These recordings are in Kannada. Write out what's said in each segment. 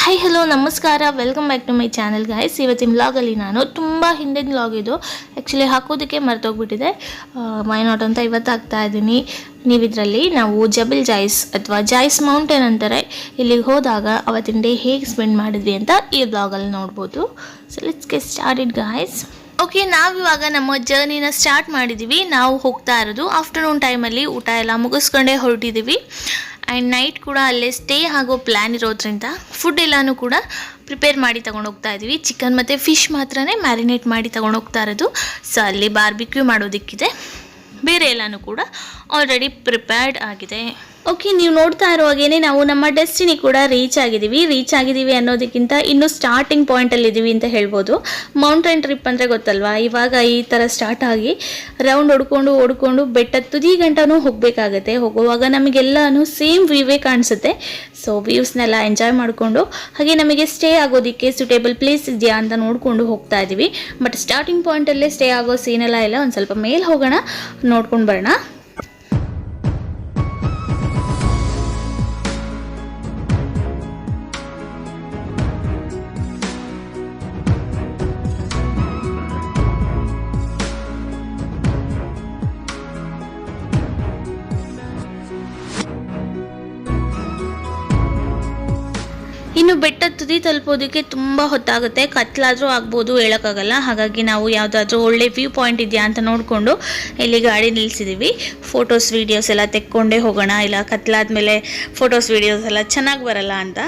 ಹಾಯ್ ಹಲೋ ನಮಸ್ಕಾರ, welcome back to my channel guys. ಇವತ್ತಿನ ವ್ಲಾಗಲ್ಲಿ ನಾನು ತುಂಬ ಹಿಂದಿನ ವ್ಲಾಗ್ ಇದು ಆ್ಯಕ್ಚುಲಿ ಹಾಕೋದಕ್ಕೆ ಮರ್ತೋಗ್ಬಿಟ್ಟಿದೆ. ವೈ ನಾಟ್ ಅಂತ ಇವತ್ತು ಹಾಕ್ತಾ ಇದ್ದೀನಿ. ನೀವಿದ್ರಲ್ಲಿ ನಾವು ಜಬಲ್ ಜಾಯ್ಸ್ ಅಥವಾ ಜಾಯ್ಸ್ ಮೌಂಟೇನ್ ಅಂತಾರೆ, ಇಲ್ಲಿಗೆ ಹೋದಾಗ ಅವತ್ತಿನ ಡೇ ಹೇಗೆ ಸ್ಪೆಂಡ್ ಮಾಡಿದ್ವಿ ಅಂತ ಈ ವ್ಲಾಗಲ್ಲಿ ನೋಡ್ಬೋದು. So let's get started guys. Okay, ನಾವಿವಾಗ ನಮ್ಮ ಜರ್ನಿನ ಸ್ಟಾರ್ಟ್ ಮಾಡಿದ್ದೀವಿ. ನಾವು ಹೋಗ್ತಾ ಇರೋದು ಆಫ್ಟರ್ನೂನ್ ಟೈಮಲ್ಲಿ, ಊಟ ಎಲ್ಲ ಮುಗಿಸ್ಕೊಂಡೇ ಹೊರಟಿದ್ದೀವಿ. ಆ್ಯಂಡ್ ನೈಟ್ ಕೂಡ ಅಲ್ಲೇ ಸ್ಟೇ ಆಗೋ ಪ್ಲ್ಯಾನ್ ಇರೋದ್ರಿಂದ ಫುಡ್ ಎಲ್ಲನೂ ಕೂಡ ಪ್ರಿಪೇರ್ ಮಾಡಿ ತೊಗೊಂಡು ಹೋಗ್ತಾ ಇದ್ದೀವಿ. ಚಿಕನ್ ಮತ್ತು ಫಿಶ್ ಮಾತ್ರನೇ ಮ್ಯಾರಿನೇಟ್ ಮಾಡಿ ತೊಗೊಂಡು ಹೋಗ್ತಾ ಇರೋದು. ಸೊ ಅಲ್ಲಿ ಬಾರ್ಬಿಕ್ಯೂ ಮಾಡೋದಕ್ಕಿದೆ, ಬೇರೆ ಎಲ್ಲನೂ ಕೂಡ ಆಲ್ರೆಡಿ ಪ್ರಿಪೇರ್ಡ್ ಆಗಿದೆ. ಓಕೆ, ನೀವು ನೋಡ್ತಾ ಇರುವಾಗೇನೆ ನಾವು ನಮ್ಮ ಡೆಸ್ಟಿನಿ ಕೂಡ ರೀಚ್ ಆಗಿದ್ದೀವಿ ಅನ್ನೋದಕ್ಕಿಂತ ಇನ್ನೂ ಸ್ಟಾರ್ಟಿಂಗ್ ಪಾಯಿಂಟಲ್ಲಿದ್ದೀವಿ ಅಂತ ಹೇಳ್ಬೋದು. ಮೌಂಟೇನ್ ಟ್ರಿಪ್ ಅಂದರೆ ಗೊತ್ತಲ್ವಾ, ಇವಾಗ ಈ ಥರ ಸ್ಟಾರ್ಟ್ ಆಗಿ ರೌಂಡ್ ಹೊಡ್ಕೊಂಡು ಬೆಟ್ಟದ ತುದಿ ಗಂಟನೂ ಹೋಗಬೇಕಾಗತ್ತೆ. ಹೋಗುವಾಗ ನಮಗೆಲ್ಲನೂ ಸೇಮ್ ವ್ಯೂವೇ ಕಾಣಿಸುತ್ತೆ. ಸೊ ವ್ಯೂಸ್ನೆಲ್ಲ ಎಂಜಾಯ್ ಮಾಡಿಕೊಂಡು ಹಾಗೆ ನಮಗೆ ಸ್ಟೇ ಆಗೋದಕ್ಕೆ ಸೂಟೇಬಲ್ ಪ್ಲೇಸ್ ಇದೆಯಾ ಅಂತ ನೋಡಿಕೊಂಡು ಹೋಗ್ತಾ ಇದ್ದೀವಿ. ಬಟ್ ಸ್ಟಾರ್ಟಿಂಗ್ ಪಾಯಿಂಟಲ್ಲೇ ಸ್ಟೇ ಆಗೋ ಸೀನೆಲ್ಲ ಇಲ್ಲ, ಒಂದು ಸ್ವಲ್ಪ ಮೇಲೆ ಹೋಗೋಣ, ನೋಡ್ಕೊಂಡು ಬರೋಣ. ಇನ್ನು ಬೆಟ್ಟದ ತುದಿ ತಲುಪೋದಕ್ಕೆ ತುಂಬ ಹೊತ್ತಾಗುತ್ತೆ, ಕತ್ಲಾದರೂ ಆಗ್ಬೋದು, ಹೇಳೋಕ್ಕಾಗಲ್ಲ. ಹಾಗಾಗಿ ನಾವು ಯಾವುದಾದ್ರೂ ಒಳ್ಳೆ ವ್ಯೂ ಪಾಯಿಂಟ್ ಇದೆಯಾ ಅಂತ ನೋಡಿಕೊಂಡು ಇಲ್ಲಿ ಗಾಡಿ ನಿಲ್ಲಿಸಿದ್ದೀವಿ. ಫೋಟೋಸ್ ವೀಡಿಯೋಸ್ ಎಲ್ಲ ತೆಕ್ಕೊಂಡೇ ಹೋಗೋಣ, ಇಲ್ಲ ಕತ್ಲಾದ್ಮೇಲೆ ಫೋಟೋಸ್ ವೀಡಿಯೋಸ್ ಎಲ್ಲ ಚೆನ್ನಾಗಿ ಬರಲ್ಲ ಅಂತ.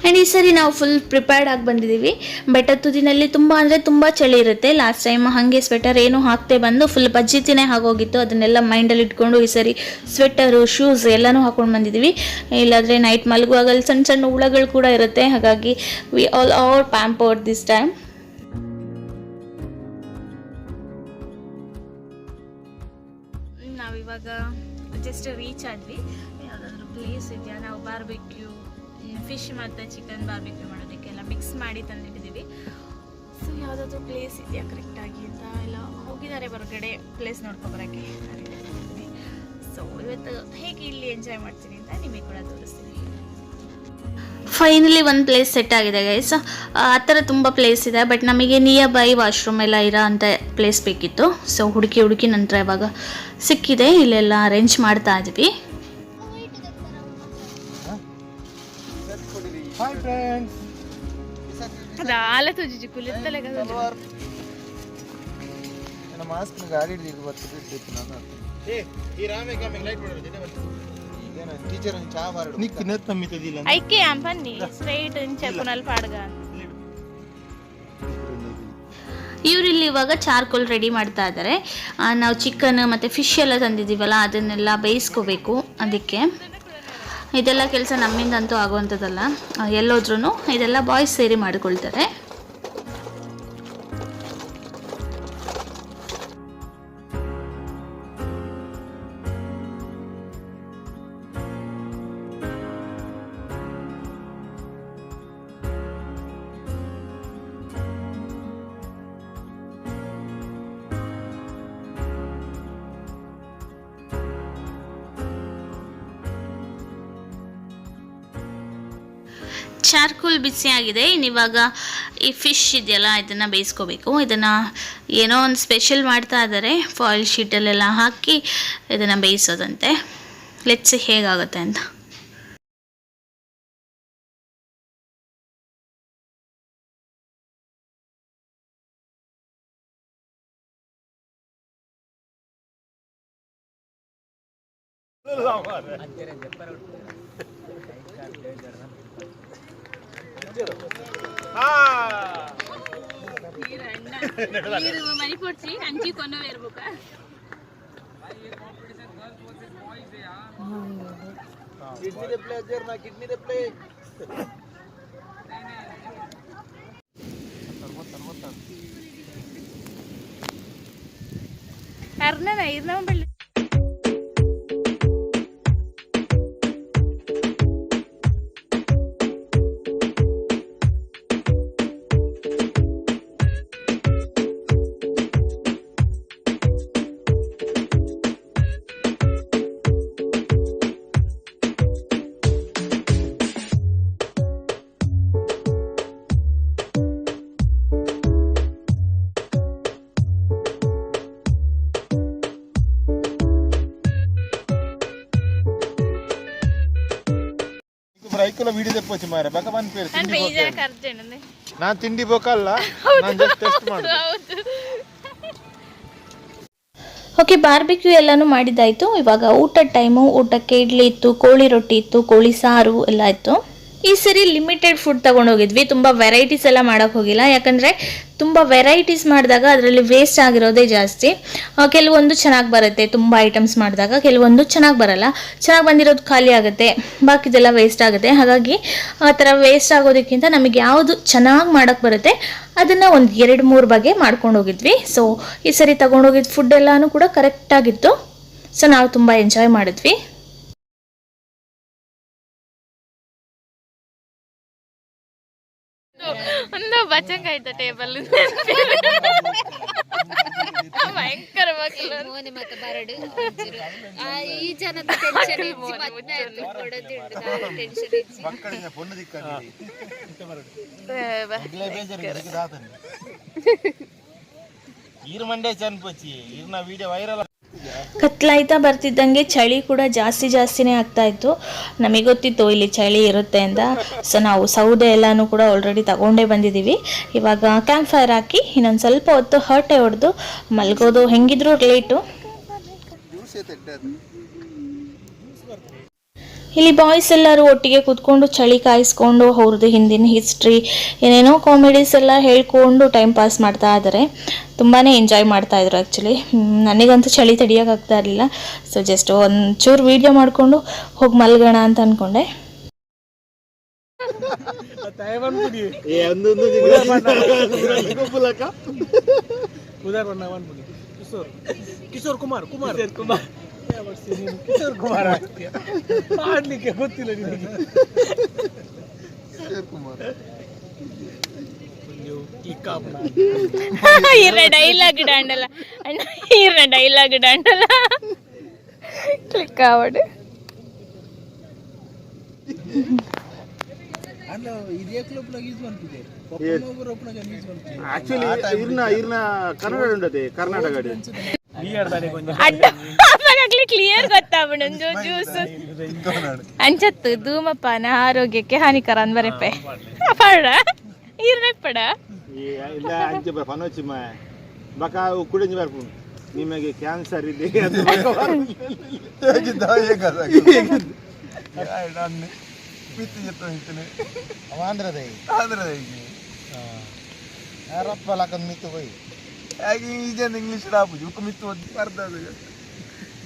ಆ್ಯಂಡ್ ಈ ಸರಿ ನಾವು ಫುಲ್ ಪ್ರಿಪೇರ್ಡ್ ಆಗಿ ಬಂದಿದ್ದೀವಿ. ಬೆಟ್ಟದ ತುದಿನಲ್ಲಿ ತುಂಬ ಅಂದರೆ ತುಂಬ ಚಳಿ ಇರುತ್ತೆ. ಲಾಸ್ಟ್ ಟೈಮ್ ಹಾಗೆ ಸ್ವೆಟರ್ ಏನೂ ಹಾಕ್ತೆ ಬಂದು ಫುಲ್ ಬಜ್ಜಿತಿನೇ ಆಗೋಗಿತ್ತು. ಅದನ್ನೆಲ್ಲ ಮೈಂಡಲ್ಲಿ ಇಟ್ಕೊಂಡು ಈ ಸರಿ ಸ್ವೆಟರು, ಶೂಸ್ ಎಲ್ಲನೂ ಹಾಕೊಂಡು ಬಂದಿದ್ದೀವಿ. ಇಲ್ಲಾಂದರೆ ನೈಟ್ ಮಲಗುವಾಗ ಸಣ್ಣ ಸಣ್ಣ ಹುಳಗಳು ಕೂಡ ಇರುತ್ತೆ. ಹಾಗಾಗಿ we all pampered this time. ನಾವಿವಾಗ ಜಸ್ಟ್ ರೀಚ್ ಆದ್ವಿ. ಯಾವುದಾದ್ರೂ ಪ್ಲೇಸ್ ಇದೆಯಾ, ನಾವು ಬಾರ್ಬಿಕ್ಯೂ ಫಿಶ್ ಮತ್ತು ಚಿಕನ್ ಬಾರ್ಬಿಕ್ಯೂ ಮಾಡೋದಕ್ಕೆಲ್ಲ ಮಿಕ್ಸ್ ಮಾಡಿ ತಂದಿಟ್ಟಿದ್ದೀವಿ. ಸೊ ಯಾವುದಾದ್ರೂ ಪ್ಲೇಸ್ ಇದೆಯಾ ಕರೆಕ್ಟಾಗಿ ಅಂತ ಎಲ್ಲ ಹೋಗಿದ್ದಾರೆ ಹೊರಗಡೆ ಪ್ಲೇಸ್ ನೋಡ್ಕೊಬರೋಕ್ಕೆ. ಸೊ ಇವತ್ತು ಹೇಗೆ ಇಲ್ಲಿ ಎಂಜಾಯ್ ಮಾಡ್ತೀನಿ ಅಂತ ನಿಮಗೆ ಕೂಡ ತೋರಿಸ್ತೀನಿ. ಫೈನಲಿ ಒಂದು ಪ್ಲೇಸ್ ಸೆಟ್ ಆಗಿದೆ ಗೈಸ್. ಆ ಥರ ತುಂಬ ಪ್ಲೇಸ್ ಇದೆ, ಬಟ್ ನಮಗೆ ನಿಯರ್ ಬೈ ವಾಶ್ರೂಮ್ ಎಲ್ಲ ಇರೋ ಅಂಥ ಪ್ಲೇಸ್ ಬೇಕಿತ್ತು. ಸೊ ಹುಡುಕಿ ನಂತರ ಇವಾಗ ಸಿಕ್ಕಿದೆ, ಇಲ್ಲೆಲ್ಲ ಅರೇಂಜ್ ಮಾಡ್ತಾ ಇದ್ವಿ. हाय फ्रेंड्स, राला तुझी कुलितले का ನನ್ನ ಮಾಸ್ಕ್ ನ ಗಾಡಿ ಹಿಡಿದು ಬರ್ತಿದ್ದೆ ನಾನು. ಈ ರಾಮೇ ಕಮ್ಮಿ ಲೈಟ್ ಮಾಡೋದಿದೆ ಮತ್ತೆ ಈಗ ನಾನು ಟೀಚರ್ ಒಂದು ಚಾ ಬಾರಡು ನಿಕ್ ನೆತ್ ತಮ್ಮಿತದಿಲ್ಲ ಐಕೆ ಅಂಪನ್ನಿ ಸ್ಟ್ರೈಟ್ ಚೆಪ್ಪನಲ್ ಪಾಡ್ಗ. ಇವರಿಲ್ಲಿ ಇವಾಗ ಚಾರ್ಕೋಲ್ ರೆಡಿ ಮಾಡ್ತಾ ಇದ್ದಾರೆ. ನಾವು ಚಿಕನ್ ಮತ್ತು ಫಿಶ್ ಎಲ್ಲ ತಂದಿದ್ದೀವಲ್ಲ, ಅದನ್ನೆಲ್ಲ ಬೇಯಿಸ್ಕೋಬೇಕು. ಅದಕ್ಕೆ ಇದೆಲ್ಲ ಕೆಲಸ ನಮ್ಮಿಂದಂತೂ ಆಗುವಂಥದ್ದಲ್ಲ, ಎಲ್ಲೋದ್ರೂ ಇದೆಲ್ಲ ಬಾಯ್ಸ್ ಸೇರಿ ಮಾಡಿಕೊಳ್ತಾರೆ. ಚಾರ್ಕೋಲ್ ಬಿಸಿ ಆಗಿದೆ. ಇನ್ನಿವಾಗ ಈ ಫಿಶ್ ಇದೆಯಲ್ಲ, ಇದನ್ನು ಬೇಯಿಸ್ಕೋಬೇಕು. ಇದನ್ನು ಏನೋ ಒಂದು ಸ್ಪೆಷಲ್ ಮಾಡ್ತಾ ಇದ್ದಾರೆ, ಫಾಯಿಲ್ ಶೀಟಲ್ಲೆಲ್ಲ ಹಾಕಿ ಇದನ್ನು ಬೇಯಿಸೋದಂತೆ. ಲೆಟ್ಸ್ ಹೇಗಾಗುತ್ತೆ ಅಂತ. ಮನಿ ಕೊಡ್ಸಿ ಅಂಚಿ ಕೊನ್ನವೇ ಇರ್ಬೇಕಾ. ಕಿಡ್ನಿ ದೆ ಪ್ಲೇ ಅಜ್ಜರ್ ನಾ ಕಿಡ್ನಿ ದೆ play karena nah itu namanya ಐಕುಲ ವಿಡಿಯೋ ತೆಪ್ಪೋಚಿ ಮಾರ ಭಗವಾನ್ ಪೇರು ನಾನು ತಿಂಡಿ ಬೋಕಲ್ಲ ನಾನು ಜಸ್ಟ್ ಟೆಸ್ಟ್ ಮಾಡೋದು. ಓಕೆ, ಬಾರ್ಬಿಕ್ಯೂ ಎಲ್ಲನೂ ಮಾಡಿದ್ದಾಯಿತು. ಇವಾಗ ಊಟದ ಟೈಮು. ಊಟಕ್ಕೆ ಇಡ್ಲಿ ಇತ್ತು, ಕೋಳಿ ರೊಟ್ಟಿ ಇತ್ತು, ಕೋಳಿ ಸಾರು ಎಲ್ಲ ಇತ್ತು. ಈ ಸರಿ ಲಿಮಿಟೆಡ್ ಫುಡ್ ತೊಗೊಂಡೋಗಿದ್ವಿ. ತುಂಬ ವೆರೈಟೀಸ್ ಎಲ್ಲ ಮಾಡೋಕ್ಕೆ ಹೋಗಿಲ್ಲ, ಯಾಕಂದರೆ ತುಂಬ ವೆರೈಟೀಸ್ ಮಾಡಿದಾಗ ಅದರಲ್ಲಿ ವೇಸ್ಟ್ ಆಗಿರೋದೇ ಜಾಸ್ತಿ. ಕೆಲವೊಂದು ಚೆನ್ನಾಗಿ ಬರುತ್ತೆ ತುಂಬ ಐಟಮ್ಸ್ ಮಾಡಿದಾಗ, ಕೆಲವೊಂದು ಚೆನ್ನಾಗಿ ಬರಲ್ಲ. ಚೆನ್ನಾಗಿ ಬಂದಿರೋದು ಖಾಲಿ ಆಗುತ್ತೆ, ಬಾಕಿದೆಲ್ಲ ವೇಸ್ಟ್ ಆಗುತ್ತೆ. ಹಾಗಾಗಿ ಆ ಥರ ವೇಸ್ಟ್ ಆಗೋದಕ್ಕಿಂತ ನಮಗೆ ಯಾವುದು ಚೆನ್ನಾಗಿ ಮಾಡೋಕ್ಕೆ ಬರುತ್ತೆ ಅದನ್ನು ಒಂದು 2-3 ಬಗೆ ಮಾಡ್ಕೊಂಡು ಹೋಗಿದ್ವಿ. ಸೊ ಈ ಸರಿ ತೊಗೊಂಡೋಗಿದ್ದು ಫುಡ್ ಎಲ್ಲನೂ ಕೂಡ ಕರೆಕ್ಟಾಗಿತ್ತು. ಸೊ ನಾವು ತುಂಬ ಎಂಜಾಯ್ ಮಾಡಿದ್ವಿ. ಒಂದು ಬಚಂಗಾಯ್ತ ಟೇಬಲ್ ಭಯಂಕರ ಮೋನೆ ಮತ್ತೆ ಬರಡು ಈ ಜನದ ಟೆನ್ಷನ್ ಇಚ್ಚಿ ಮತ್ತೆ ಕೊಡೋದು ಟೆನ್ಷನ್ ಇಚ್ಚಿ ಮಕ್ಕಳಿಗೆ ಪೊಣ್ಣು ದಿಕ್ಕಲ್ಲಿ ಈರ್ ಮಂಡೆ ಚನ್ಪಚ್ಚಿ ಈರ್ನ ವಿಡಿಯೋ ವೈರಲ್. ಕತ್ಲಾಯ್ತಾ ಬರ್ತಿದ್ದಂಗೆ ಚಳಿ ಕೂಡ ಜಾಸ್ತಿನೇ ಆಗ್ತಾ ಇತ್ತು. ನಮಗೆ ಗೊತ್ತಿತ್ತು ಇಲ್ಲಿ ಚಳಿ ಇರುತ್ತೆ ಅಂತ. ಸೊ ನಾವು ಸೌದೆ ಎಲ್ಲನೂ ಕೂಡ ಆಲ್ರೆಡಿ ತಗೊಂಡೇ ಬಂದಿದ್ದೀವಿ. ಇವಾಗ ಕ್ಯಾಂಪ್ ಫೈರ್ ಹಾಕಿ ಇನ್ನೊಂದು ಸ್ವಲ್ಪ ಹೊತ್ತು ಹರಟೆ ಹೊಡೆದು ಮಲ್ಗೋದು. ಹೆಂಗಿದ್ರು ಲೇಟು. ಇಲ್ಲಿ ಬಾಯ್ಸ್ ಎಲ್ಲರೂ ಒಟ್ಟಿಗೆ ಕೂತ್ಕೊಂಡು ಚಳಿ ಕಾಯಿಸ್ಕೊಂಡು ಅವ್ರದ್ದು ಹಿಂದಿನ ಹಿಸ್ಟ್ರಿ ಏನೇನೋ ಕಾಮಿಡೀಸ್ ಎಲ್ಲ ಹೇಳ್ಕೊಂಡು ಟೈಮ್ ಪಾಸ್ ಮಾಡ್ತಾ ಇದ್ದಾರೆ. ತುಂಬಾ ಎಂಜಾಯ್ ಮಾಡ್ತಾಯಿದ್ರು ಆ್ಯಕ್ಚುಲಿ. ನನಗಂತೂ ಚಳಿ ತಡಿಯೋಕ್ಕಾಗ್ತಾ ಇರಲಿಲ್ಲ. ಸೊ ಜಸ್ಟ್ ಒಂಚೂರು ವೀಡಿಯೋ ಮಾಡಿಕೊಂಡು ಹೋಗಿ ಮಲ್ಗೋಣ ಅಂತ ಅಂದ್ಕೊಂಡೆ. ಕಿಶೋರ್ ಕುಮಾರ್ ಕಿಶೋರ್ ಕುಮಾರ್ ಮಾಡ್ಲಿಕ್ಕೆ ಗೊತ್ತಿಲ್ಲ ನಿನಗೆ. ಡೈಲಾಗ್ ಡಾಂಡಲ್ಲ ಅಣ್ಣ, ಈರ್ನ ಡೈಲಾಗ್ ಡಾಂಡಲ್ಲ ಕ್ಲಿಕ್ ಆವಡು. ಅಲ್ಲ ಇದೇ ಕ್ಲಬ್ನಾಗ ಯೂಸ್ ಮಾಡ್ತಿದೆ ಆಕ್ಚುಲಿ ಇರ್ನ ಕನ್ನಡ ಉಂಟದೆ ಕರ್ನಾಟಕ ಕ್ಲಿಯರ್ ಗೊತ್ತಾವಣ ಜ್ಯೂಸ್ ಅಂಚತ್ತು ಧೂಮಪಾನ ಆರೋಗ್ಯಕ್ಕೆ ಹಾನಿಕರ ಅಂತ ಬರಪ್ಪೆ ಪಡ ಇರ್ನೆಪ್ಪಡ ಇಲ್ಲ ಅಂಚೆ ಪನೋಚಿಮ್ಮ ಬಕ ಕುಡಿಂಜಿ ಬರ್ಪು ನಿಮಗೆ ಕ್ಯಾನ್ಸರ್ ಇದೆ ಆಂಧ್ರಪ್ಪ ಲಕ್ಕನ್ ಮಿತ್ತು ಹೋಯ್ ಹಾಗೆ ಈಜನ್ ಇಂಗ್ಲೀಷ್ ರಾಪುಜಿ ಉಕ್ಕು ಮಿತ್ತು ಓದಿ ಬರ್ದದು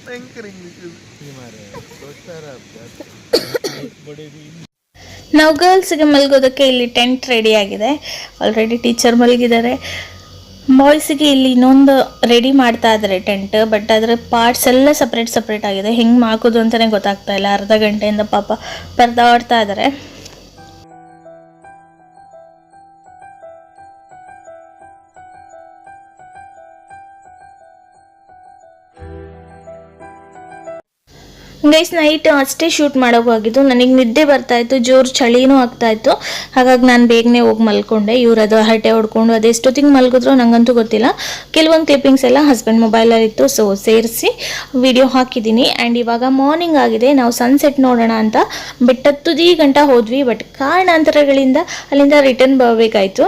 ಭಯಂಕರ ಇಂಗ್ಲೀಷ್. ನಾವು ಗರ್ಲ್ಸ್ಗೆ ಮಲಗೋದಕ್ಕೆ ಇಲ್ಲಿ ಟೆಂಟ್ ರೆಡಿ ಆಗಿದೆ. ಆಲ್ರೆಡಿ ಟೀಚರ್ ಮಲಗಿದ್ದಾರೆ. ಬಾಯ್ಸಿಗೆ ಇಲ್ಲಿ ಇನ್ನೊಂದು ರೆಡಿ ಮಾಡ್ತಾ ಇದ್ದಾರೆ ಟೆಂಟ್. ಬಟ್ ಅದರ ಪಾರ್ಟ್ಸ್ ಎಲ್ಲ ಸಪ್ರೇಟ್ ಆಗಿದೆ. ಹೆಂಗೆ ಹಾಕೋದು ಅಂತಲೇ ಗೊತ್ತಾಗ್ತಾ ಇಲ್ಲ. ಅರ್ಧ ಗಂಟೆಯಿಂದ ಪಾಪ ಪರದಾಡ್ತಾ ಇದ್ದಾರೆ. ಗೈಸ್ ನೈಟ್ ಅಷ್ಟೇ ಶೂಟ್ ಮಾಡೋಕ್ಕಾಗಿದ್ದು. ನನಗೆ ನಿದ್ದೆ ಬರ್ತಾಯಿತ್ತು, ಜೋರು ಚಳಿನೂ ಆಗ್ತಾಯಿತ್ತು. ಹಾಗಾಗಿ ನಾನು ಬೇಗನೆ ಹೋಗಿ ಮಲ್ಕೊಂಡೆ. ಇವ್ರು ಅದು ಹರಟೆ ಹೊಡ್ಕೊಂಡು ಅದೆಷ್ಟೊತ್ತಿಗೆ ಮಲ್ಗಿದ್ರು ನನಗಂತೂ ಗೊತ್ತಿಲ್ಲ. ಕೆಲವೊಂದು ಕ್ಲಿಪ್ಪಿಂಗ್ಸ್ ಎಲ್ಲ ಹಸ್ಬೆಂಡ್ ಮೊಬೈಲಲ್ಲಿತ್ತು. ಸೊ ಸೇರಿಸಿ ವಿಡಿಯೋ ಹಾಕಿದ್ದೀನಿ. ಆ್ಯಂಡ್ ಇವಾಗ ಮಾರ್ನಿಂಗ್ ಆಗಿದೆ. ನಾವು ಸನ್ಸೆಟ್ ನೋಡೋಣ ಅಂತ ಬೆಟ್ಟದ ತುದಿ ಗಂಟ ಹೋದ್ವಿ. ಬಟ್ ಕಾರಣಾಂತರಗಳಿಂದ ಅಲ್ಲಿಂದ ರಿಟರ್ನ್ ಬರಬೇಕಾಯಿತು.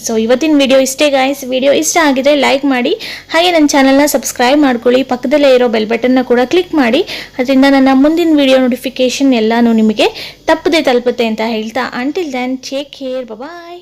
ಸೊ ಇವತ್ತಿನ ವಿಡಿಯೋ ಇಷ್ಟೇ ಗಾಯ್ಸ್. ವಿಡಿಯೋ ಇಷ್ಟ ಆಗಿದ್ರೆ ಲೈಕ್ ಮಾಡಿ, ಹಾಗೆ ನನ್ನ ಚಾನಲ್ನ ಸಬ್ಸ್ಕ್ರೈಬ್ ಮಾಡ್ಕೊಳ್ಳಿ. ಪಕ್ಕದಲ್ಲೇ ಇರೋ ಬೆಲ್ ಬಟನ್ನ ಕೂಡ ಕ್ಲಿಕ್ ಮಾಡಿ. ಅದರಿಂದ ನನ್ನ ಮುಂದಿನ ವಿಡಿಯೋ ನೋಟಿಫಿಕೇಷನ್ ಎಲ್ಲನೂ ನಿಮಗೆ ತಪ್ಪದೆ ತಲುಪುತ್ತೆ ಅಂತ ಹೇಳ್ತಾ, ಅಂಟಿಲ್ ದೆನ್ ಟೇಕ್ ಕೇರ್, ಬಾಯ್.